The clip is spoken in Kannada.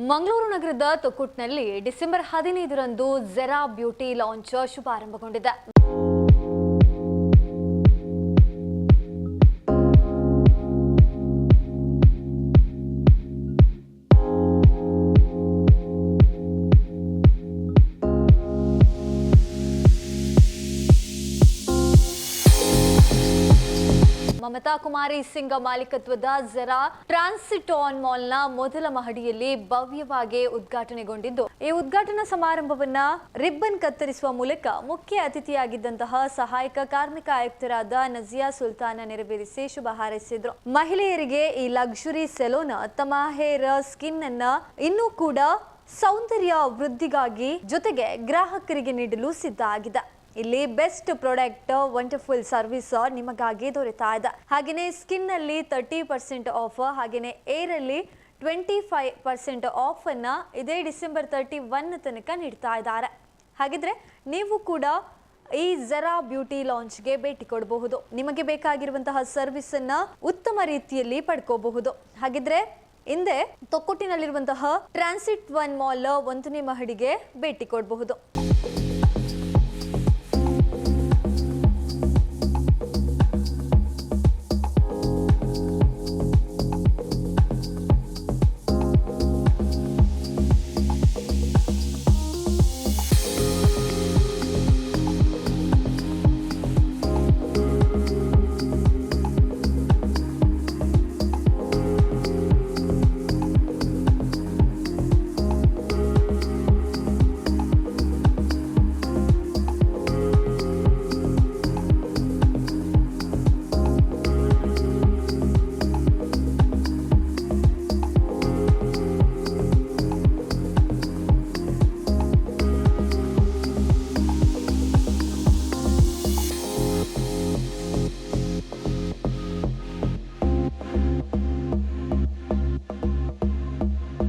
ಮಂಗಳೂರು ನಗರದ ತೊಕ್ಕೊಟ್ನಲ್ಲಿ ಡಿಸೆಂಬರ್ 15ರಂದು ಜೆರಾ ಬ್ಯೂಟಿ ಲಾಂಚ್ ಶುಭಾರಂಭಗೊಂಡಿದೆ. ಮಮತಾ ಕುಮಾರಿ ಸಿಂಗ್ ಮಾಲೀಕತ್ವದ ಜೆರಾ ಟ್ರಾನ್ಸಿಟಾನ್ ಮಾಲ್ನ ಮೊದಲ ಮಹಡಿಯಲ್ಲಿ ಭವ್ಯವಾಗಿ ಉದ್ಘಾಟನೆಗೊಂಡಿದ್ದು, ಈ ಉದ್ಘಾಟನಾ ಸಮಾರಂಭವನ್ನ ರಿಬ್ಬನ್ ಕತ್ತರಿಸುವ ಮೂಲಕ ಮುಖ್ಯ ಅತಿಥಿಯಾಗಿದ್ದಂತಹ ಸಹಾಯಕ ಕಾರ್ಮಿಕ ಆಯುಕ್ತರಾದ ನಜಿಯಾ ಸುಲ್ತಾನ ನೆರವೇರಿಸಿ ಶುಭ ಹಾರೈಸಿದ್ರು. ಮಹಿಳೆಯರಿಗೆ ಈ ಲಕ್ಸುರಿ ಸೆಲೂನ್ ತಮ್ಮ ಹೇರ್ ಸ್ಕಿನ್ ಅನ್ನ ಇನ್ನೂ ಕೂಡ ಸೌಂದರ್ಯ ವೃದ್ಧಿಗಾಗಿ ಜೊತೆಗೆ ಗ್ರಾಹಕರಿಗೆ ನೀಡಲು ಸಿದ್ಧ ಆಗಿದೆ. ಇಲ್ಲಿ ಬೆಸ್ಟ್ ಪ್ರಾಡಕ್ಟ್ ವಂಡರ್ಫುಲ್ ಸರ್ವಿಸ್ ನಿಮಗಾಗಿ ದೊರೆತಾ ಇದೆ. ಹಾಗೆಯೇ ಸ್ಕಿನ್ ಅಲ್ಲಿ 30% ಆಫ್, ಹಾಗೆಯೇ ಏರ್ ಅಲ್ಲಿ 25% ಆಫ್ ಅನ್ನ ಇದೇ ಡಿಸೆಂಬರ್ 31 ತನಕ ನೀಡ್ತಾ ಇದ್ದಾರೆ. ಹಾಗಿದ್ರೆ ನೀವು ಕೂಡ ಈ ಜೆರಾ ಬ್ಯೂಟಿ ಲಾಂಚ್ಗೆ ಭೇಟಿ ಕೊಡಬಹುದು. ನಿಮಗೆ ಬೇಕಾಗಿರುವಂತಹ ಸರ್ವಿಸ್ ಅನ್ನ ಉತ್ತಮ ರೀತಿಯಲ್ಲಿ ಪಡ್ಕೋಬಹುದು. ಹಾಗಿದ್ರೆ ಹಿಂದೆ ತೊಕ್ಕೊಟ್ಟಿನಲ್ಲಿರುವಂತಹ ಟ್ರಾನ್ಸಿಟ್ ಒನ್ ಮಾಲ್ 1ನೇ ಮಹಡಿಗೆ ಭೇಟಿ ಕೊಡಬಹುದು.